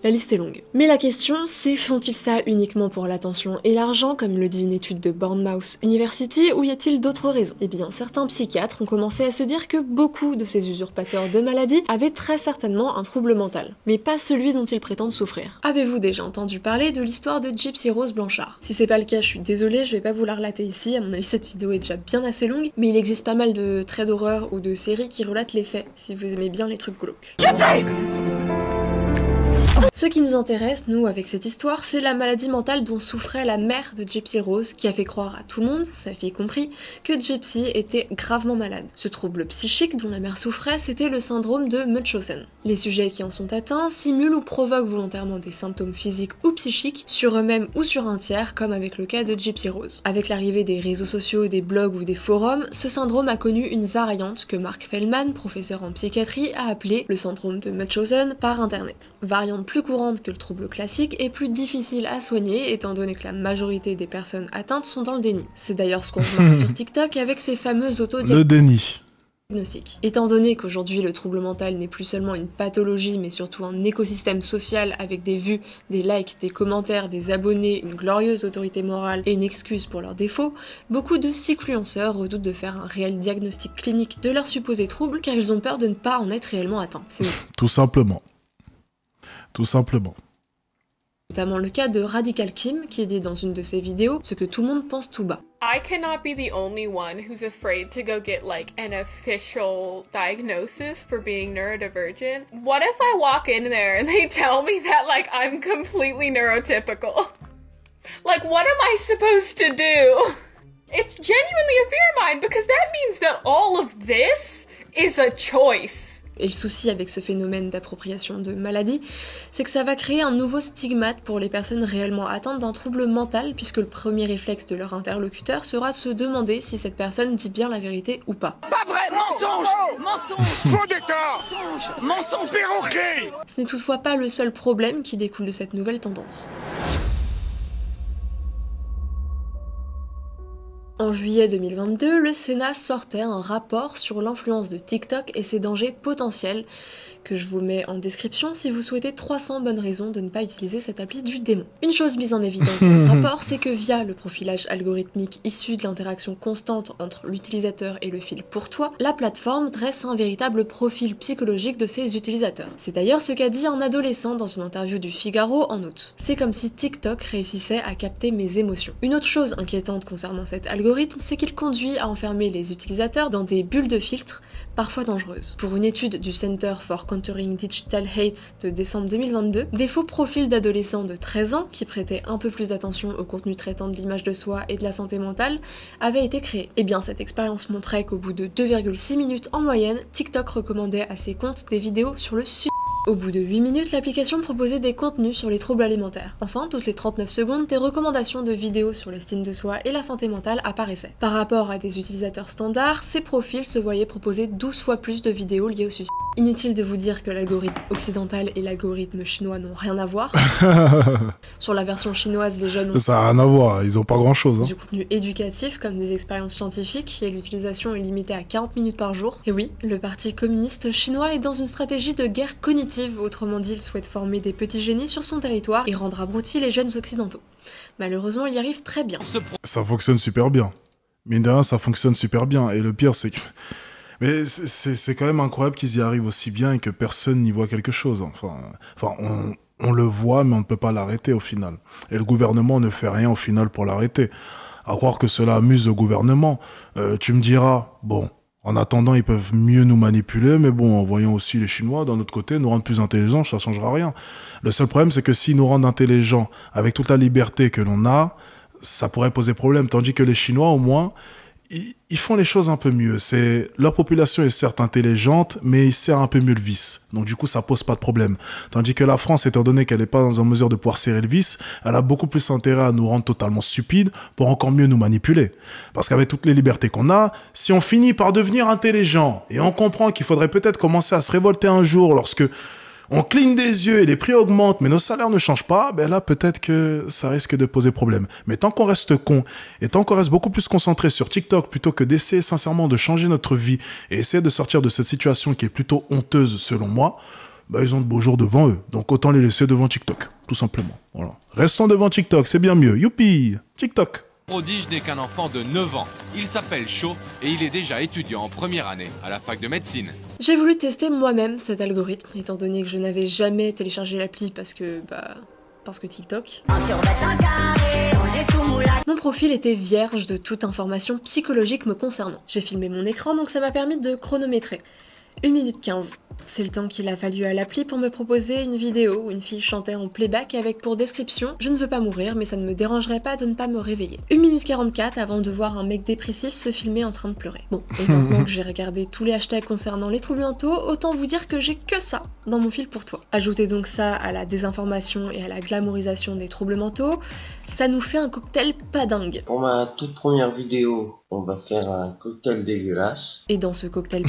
La liste est longue. Mais la question, c'est font-ils ça uniquement pour l'attention et l'argent, comme le dit une étude de Bournemouth University, ou y a-t-il d'autres raisons? Eh bien, certains psychiatres ont commencé à se dire que beaucoup de ces usurpateurs de maladies avaient très certainement un trouble mental, mais pas celui dont ils prétendent souffrir. Avez-vous déjà entendu parler de l'histoire de Gypsy Rose Blanchard? Si c'est pas le cas, je suis désolée, je vais pas vous la relater ici, à mon avis cette vidéo est déjà bien assez longue, mais il existe pas mal de traits d'horreur ou de séries qui relatent les faits, si vous aimez bien les trucs glauques. Gypsy! Ce qui nous intéresse, nous, avec cette histoire, c'est la maladie mentale dont souffrait la mère de Gypsy Rose, qui a fait croire à tout le monde, sa fille compris, que Gypsy était gravement malade. Ce trouble psychique dont la mère souffrait, c'était le syndrome de Munchausen. Les sujets qui en sont atteints simulent ou provoquent volontairement des symptômes physiques ou psychiques, sur eux-mêmes ou sur un tiers, comme avec le cas de Gypsy Rose. Avec l'arrivée des réseaux sociaux, des blogs ou des forums, ce syndrome a connu une variante que Mark Feldman, professeur en psychiatrie, a appelée le syndrome de Munchausen par internet. Variante plus courante que le trouble classique et plus difficile à soigner étant donné que la majorité des personnes atteintes sont dans le déni. C'est d'ailleurs ce qu'on remarque sur TikTok avec ces fameux Le déni. Étant donné qu'aujourd'hui le trouble mental n'est plus seulement une pathologie mais surtout un écosystème social avec des vues, des likes, des commentaires, des abonnés, une glorieuse autorité morale et une excuse pour leurs défauts, beaucoup de cycluenceurs redoutent de faire un réel diagnostic clinique de leurs supposés troubles car ils ont peur de ne pas en être réellement atteints. Tout simplement. Tout simplement. Notamment le cas de Radical Kim qui dit dans une de ses vidéos ce que tout le monde pense tout bas. I cannot be the only one who's afraid to go get like an official diagnosis for being neurodivergent. What if I walk in there and they tell me that like I'm completely neurotypical? Like what am I supposed to do? It's genuinely a fear of mine because that means that all of this is a choice. Et le souci avec ce phénomène d'appropriation de maladie, c'est que ça va créer un nouveau stigmate pour les personnes réellement atteintes d'un trouble mental, puisque le premier réflexe de leur interlocuteur sera de se demander si cette personne dit bien la vérité ou pas. Pas vrai, mensonge! Mensonge! Faux d'état! Mensonge perroquet! Ce n'est toutefois pas le seul problème qui découle de cette nouvelle tendance. En juillet 2022, le Sénat sortait un rapport sur l'influence de TikTok et ses dangers potentiels, que je vous mets en description si vous souhaitez 300 bonnes raisons de ne pas utiliser cette appli du démon. Une chose mise en évidence dans ce rapport, c'est que via le profilage algorithmique issu de l'interaction constante entre l'utilisateur et le fil pour toi, la plateforme dresse un véritable profil psychologique de ses utilisateurs. C'est d'ailleurs ce qu'a dit un adolescent dans une interview du Figaro en août. C'est comme si TikTok réussissait à capter mes émotions. Une autre chose inquiétante concernant cet algorithme, c'est qu'il conduit à enfermer les utilisateurs dans des bulles de filtres, parfois dangereuses. Pour une étude du Center for Countering Digital Hate de décembre 2022, des faux profils d'adolescents de 13 ans qui prêtaient un peu plus d'attention au contenu traitant de l'image de soi et de la santé mentale avaient été créés. Et bien cette expérience montrait qu'au bout de 2,6 minutes en moyenne, TikTok recommandait à ses comptes des vidéos sur le suicide. Au bout de 8 minutes, l'application proposait des contenus sur les troubles alimentaires. Enfin, toutes les 39 secondes, des recommandations de vidéos sur l'estime de soi et la santé mentale apparaissaient. Par rapport à des utilisateurs standards, ces profils se voyaient proposer 12 fois plus de vidéos liées au suicide. Inutile de vous dire que l'algorithme occidental et l'algorithme chinois n'ont rien à voir. Sur la version chinoise, les jeunes ont ça n'a rien à voir, ils ont pas grand chose. Du contenu éducatif comme des expériences scientifiques et l'utilisation est limitée à 40 minutes par jour. Et oui, le parti communiste chinois est dans une stratégie de guerre cognitive, autrement dit il souhaite former des petits génies sur son territoire et rendre abrutis les jeunes occidentaux. Malheureusement il y arrive très bien. Ça fonctionne super bien. Mine de rien, ça fonctionne super bien. Et le pire c'est que... Mais c'est quand même incroyable qu'ils y arrivent aussi bien et que personne n'y voit quelque chose. Enfin on le voit, mais on ne peut pas l'arrêter au final. Et le gouvernement ne fait rien au final pour l'arrêter. À croire que cela amuse le gouvernement. Tu me diras, bon, en attendant, ils peuvent mieux nous manipuler, mais bon, en voyant aussi les Chinois, d'un autre côté, nous rendre plus intelligents, ça ne changera rien. Le seul problème, c'est que s'ils nous rendent intelligents, avec toute la liberté que l'on a, ça pourrait poser problème. Tandis que les Chinois, au moins... ils font les choses un peu mieux. Leur population est certes intelligente, mais ils serrent un peu mieux le vis. Donc du coup, ça pose pas de problème. Tandis que la France, étant donné qu'elle n'est pas en mesure de pouvoir serrer le vis, elle a beaucoup plus intérêt à nous rendre totalement stupides pour encore mieux nous manipuler. Parce qu'avec toutes les libertés qu'on a, si on finit par devenir intelligent et on comprend qu'il faudrait peut-être commencer à se révolter un jour lorsque on cligne des yeux et les prix augmentent, mais nos salaires ne changent pas, ben là, peut-être que ça risque de poser problème. Mais tant qu'on reste con, et tant qu'on reste beaucoup plus concentré sur TikTok, plutôt que d'essayer sincèrement de changer notre vie, et essayer de sortir de cette situation qui est plutôt honteuse, selon moi, ben ils ont de beaux jours devant eux. Donc autant les laisser devant TikTok, tout simplement. Voilà. Restons devant TikTok, c'est bien mieux. Youpi! TikTok! Prodige n'est qu'un enfant de 9 ans. Il s'appelle Cho et il est déjà étudiant en première année à la fac de médecine. J'ai voulu tester moi-même cet algorithme, étant donné que je n'avais jamais téléchargé l'appli parce que TikTok. Mon profil était vierge de toute information psychologique me concernant. J'ai filmé mon écran, donc ça m'a permis de chronométrer. 1 minute 15. C'est le temps qu'il a fallu à l'appli pour me proposer une vidéo où une fille chantait en playback avec pour description « Je ne veux pas mourir, mais ça ne me dérangerait pas de ne pas me réveiller ». 1 minute 44 avant de voir un mec dépressif se filmer en train de pleurer. Bon, et maintenant que j'ai regardé tous les hashtags concernant les troubles mentaux, autant vous dire que j'ai que ça dans mon fil pour toi. Ajoutez donc ça à la désinformation et à la glamourisation des troubles mentaux, ça nous fait un cocktail pas dingue. Pour ma toute première vidéo, on va faire un cocktail dégueulasse. Et dans ce cocktail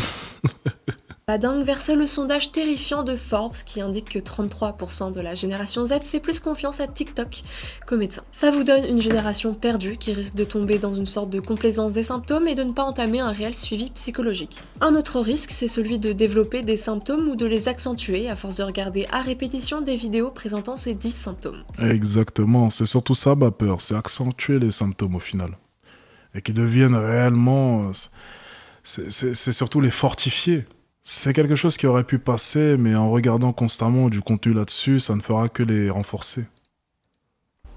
pas dingue versait le sondage terrifiant de Forbes qui indique que 33% de la génération Z fait plus confiance à TikTok qu'aux médecins. Ça vous donne une génération perdue qui risque de tomber dans une sorte de complaisance des symptômes et de ne pas entamer un réel suivi psychologique. Un autre risque, c'est celui de développer des symptômes ou de les accentuer à force de regarder à répétition des vidéos présentant ces 10 symptômes. Exactement, c'est surtout ça ma peur, c'est accentuer les symptômes au final. Et qu'ils deviennent réellement... C'est surtout les fortifier. C'est quelque chose qui aurait pu passer, mais en regardant constamment du contenu là-dessus, ça ne fera que les renforcer.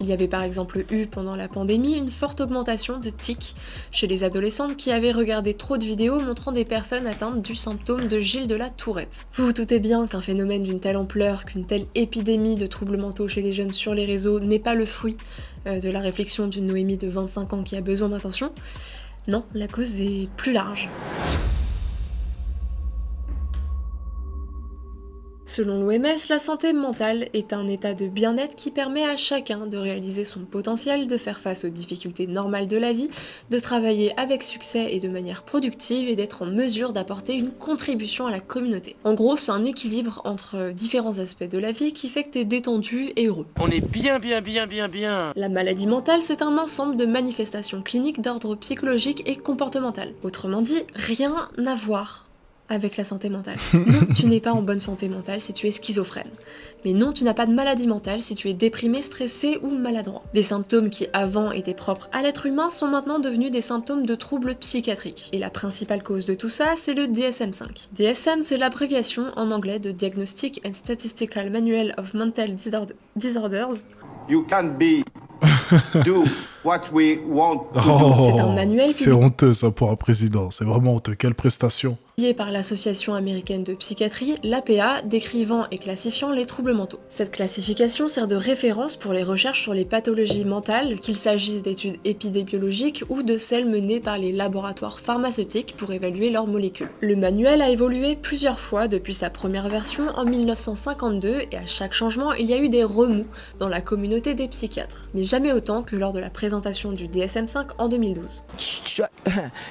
Il y avait par exemple eu pendant la pandémie une forte augmentation de tics chez les adolescentes qui avaient regardé trop de vidéos montrant des personnes atteintes du symptôme de Gilles de la Tourette. Vous vous doutez bien qu'un phénomène d'une telle ampleur, qu'une telle épidémie de troubles mentaux chez les jeunes sur les réseaux n'est pas le fruit de la réflexion d'une Noémie de 25 ans qui a besoin d'attention. Non, la cause est plus large. Selon l'OMS, la santé mentale est un état de bien-être qui permet à chacun de réaliser son potentiel, de faire face aux difficultés normales de la vie, de travailler avec succès et de manière productive et d'être en mesure d'apporter une contribution à la communauté. En gros, c'est un équilibre entre différents aspects de la vie qui fait que t'es détendu et heureux. On est bien. La maladie mentale, c'est un ensemble de manifestations cliniques d'ordre psychologique et comportemental. Autrement dit, rien à voir avec la santé mentale. Non, tu n'es pas en bonne santé mentale si tu es schizophrène. Mais non, tu n'as pas de maladie mentale si tu es déprimé, stressé ou maladroit. Des symptômes qui avant étaient propres à l'être humain sont maintenant devenus des symptômes de troubles psychiatriques. Et la principale cause de tout ça, c'est le DSM-5. DSM, c'est l'abréviation en anglais de Diagnostic and Statistical Manual of Mental Disorders. You can't be do what we want to do. C'est un manuel c'est honteux ça pour un président, c'est vraiment honteux, quelle prestation. Par l'Association américaine de psychiatrie, l'APA, décrivant et classifiant les troubles mentaux. Cette classification sert de référence pour les recherches sur les pathologies mentales, qu'il s'agisse d'études épidémiologiques ou de celles menées par les laboratoires pharmaceutiques pour évaluer leurs molécules. Le manuel a évolué plusieurs fois depuis sa première version en 1952 et à chaque changement, il y a eu des remous dans la communauté des psychiatres, mais jamais autant que lors de la présentation du DSM-5 en 2012.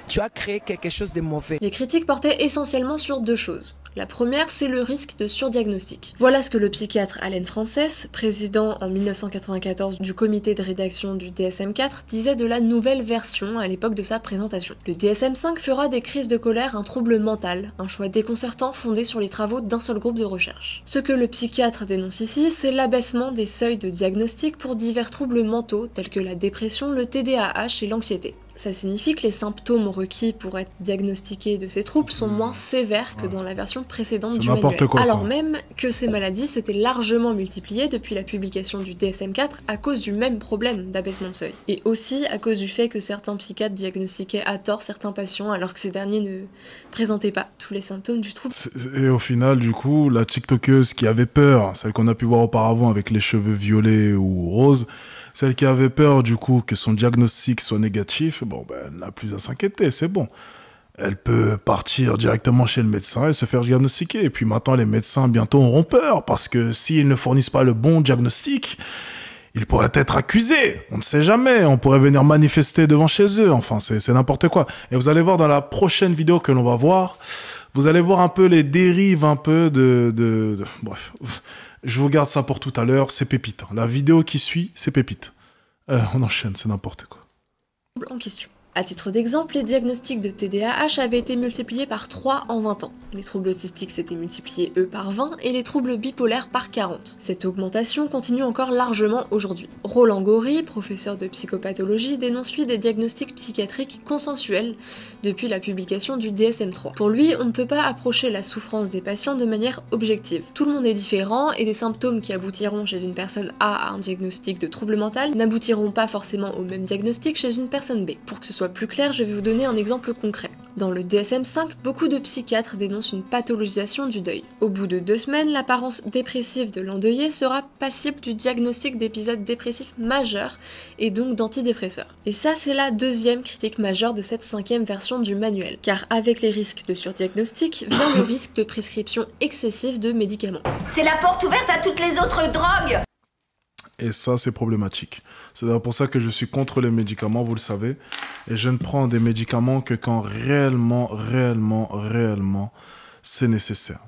Tu as créé quelque chose de mauvais. Les critiques portaient essentiellement sur deux choses. La première, c'est le risque de surdiagnostic. Voilà ce que le psychiatre Allen Frances, président en 1994 du comité de rédaction du DSM-4, disait de la nouvelle version à l'époque de sa présentation. Le DSM-5 fera des crises de colère un trouble mental, un choix déconcertant fondé sur les travaux d'un seul groupe de recherche. Ce que le psychiatre dénonce ici, c'est l'abaissement des seuils de diagnostic pour divers troubles mentaux tels que la dépression, le TDAH et l'anxiété. Ça signifie que les symptômes requis pour être diagnostiqués de ces troubles sont moins sévères que dans la version précédente du manuel. Alors même que ces maladies s'étaient largement multipliées depuis la publication du DSM-4 à cause du même problème d'abaissement de seuil. Et aussi à cause du fait que certains psychiatres diagnostiquaient à tort certains patients alors que ces derniers ne présentaient pas tous les symptômes du trouble. Et au final, du coup, la TikTokeuse qui avait peur, celle qu'on a pu voir auparavant avec les cheveux violets ou roses, Celle qui avait peur, du coup, que son diagnostic soit négatif, bon, ben, elle n'a plus à s'inquiéter, c'est bon. Elle peut partir directement chez le médecin et se faire diagnostiquer. Et puis maintenant, les médecins, bientôt, auront peur, parce que s'ils ne fournissent pas le bon diagnostic, ils pourraient être accusés. On ne sait jamais. On pourrait venir manifester devant chez eux. Enfin, c'est n'importe quoi. Et vous allez voir dans la prochaine vidéo que l'on va voir, vous allez voir un peu les dérives un peu Bref, je vous garde ça pour tout à l'heure. C'est pépite. La vidéo qui suit, c'est pépite. On enchaîne, c'est n'importe quoi. En question. À titre d'exemple, les diagnostics de TDAH avaient été multipliés par 3 en 20 ans. Les troubles autistiques s'étaient multipliés, eux, par 20 et les troubles bipolaires par 40. Cette augmentation continue encore largement aujourd'hui. Roland Gori, professeur de psychopathologie, dénonce lui des diagnostics psychiatriques consensuels depuis la publication du DSM-3. Pour lui, on ne peut pas approcher la souffrance des patients de manière objective. Tout le monde est différent et des symptômes qui aboutiront chez une personne A à un diagnostic de trouble mental n'aboutiront pas forcément au même diagnostic chez une personne B. Pour que ce soit plus clair, je vais vous donner un exemple concret. Dans le DSM-5, beaucoup de psychiatres dénoncent une pathologisation du deuil. Au bout de 2 semaines, l'apparence dépressive de l'endeuillé sera passible du diagnostic d'épisode dépressif majeur et donc d'antidépresseurs. Et ça, c'est la deuxième critique majeure de cette 5e version du manuel. Car avec les risques de surdiagnostic, vient le risque de prescription excessive de médicaments. C'est la porte ouverte à toutes les autres drogues! Et ça, c'est problématique. C'est d'ailleurs pour ça que je suis contre les médicaments, vous le savez. Et je ne prends des médicaments que quand réellement, c'est nécessaire.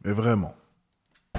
Mais vraiment.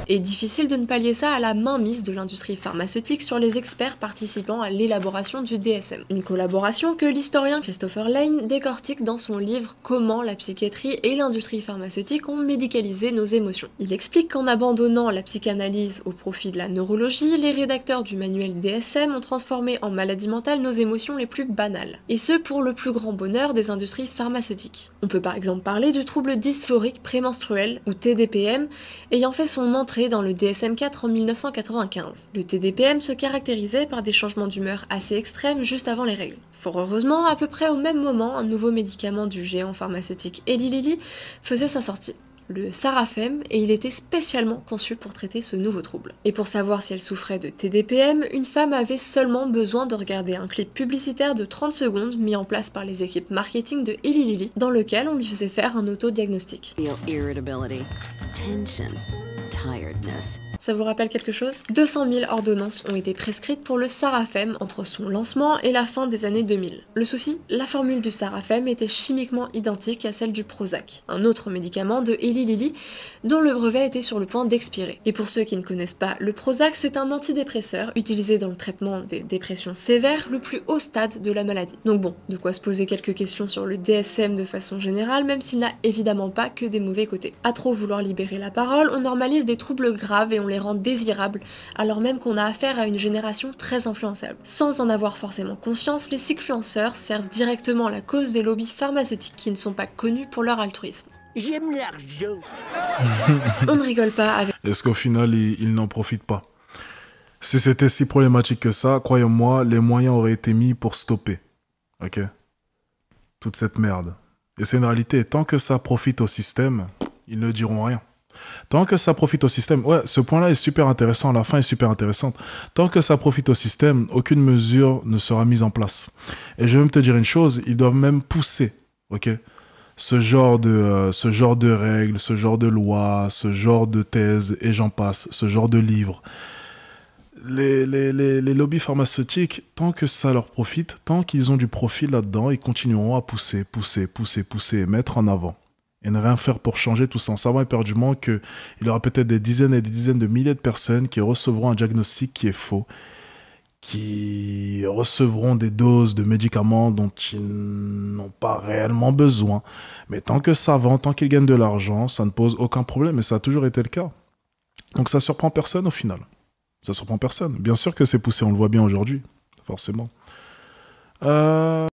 Et difficile de ne pallier ça à la mainmise de l'industrie pharmaceutique sur les experts participant à l'élaboration du DSM. Une collaboration que l'historien Christopher Lane décortique dans son livre « Comment la psychiatrie et l'industrie pharmaceutique ont médicalisé nos émotions ». Il explique qu'en abandonnant la psychanalyse au profit de la neurologie, les rédacteurs du manuel DSM ont transformé en maladie mentale nos émotions les plus banales. Et ce pour le plus grand bonheur des industries pharmaceutiques. On peut par exemple parler du trouble dysphorique prémenstruel, ou TDPM, ayant fait son entrée dans le DSM-4 en 1995. Le TDPM se caractérisait par des changements d'humeur assez extrêmes juste avant les règles. Fort heureusement, à peu près au même moment, un nouveau médicament du géant pharmaceutique Eli Lilly faisait sa sortie. Le Sarafem, et il était spécialement conçu pour traiter ce nouveau trouble. Et pour savoir si elle souffrait de TDPM, une femme avait seulement besoin de regarder un clip publicitaire de 30 secondes mis en place par les équipes marketing de Eli Lilly, dans lequel on lui faisait faire un autodiagnostic. Ça vous rappelle quelque chose? 200 000 ordonnances ont été prescrites pour le Sarafem entre son lancement et la fin des années 2000. Le souci, la formule du Sarafem était chimiquement identique à celle du Prozac, un autre médicament de Eli Lilly dont le brevet était sur le point d'expirer. Et pour ceux qui ne connaissent pas, le Prozac, c'est un antidépresseur utilisé dans le traitement des dépressions sévères, le plus haut stade de la maladie. Donc bon, de quoi se poser quelques questions sur le DSM de façon générale, même s'il n'a évidemment pas que des mauvais côtés. À trop vouloir libérer la parole, on normalise des troubles graves et on les rend désirables, alors même qu'on a affaire à une génération très influençable. Sans en avoir forcément conscience, les cycluenceurs servent directement la cause des lobbies pharmaceutiques qui ne sont pas connus pour leur altruisme. J'aime l'argent. On ne rigole pas avec... Est-ce qu'au final, ils n'en profitent pas? Si c'était si problématique que ça, croyez-moi, les moyens auraient été mis pour stopper. Ok? Toute cette merde. Et c'est une réalité. Tant que ça profite au système, ils ne diront rien. Tant que ça profite au système, ouais, ce point-là est super intéressant, la fin est super intéressante. Tant que ça profite au système, aucune mesure ne sera mise en place. Et je vais même te dire une chose, ils doivent même pousser, ok, ce genre de règles, ce genre de lois, ce genre de thèses, et j'en passe, ce genre de livres. Les lobbies pharmaceutiques, tant que ça leur profite, tant qu'ils ont du profit là-dedans, ils continueront à pousser, et mettre en avant. Et ne rien faire pour changer tout ça, en savant éperdument qu'il y aura peut-être des dizaines et des dizaines de milliers de personnes qui recevront un diagnostic qui est faux, qui recevront des doses de médicaments dont ils n'ont pas réellement besoin. Mais tant que ça vend, tant qu'ils gagnent de l'argent, ça ne pose aucun problème, et ça a toujours été le cas. Donc ça surprend personne au final. Ça surprend personne. Bien sûr que c'est poussé, on le voit bien aujourd'hui, forcément.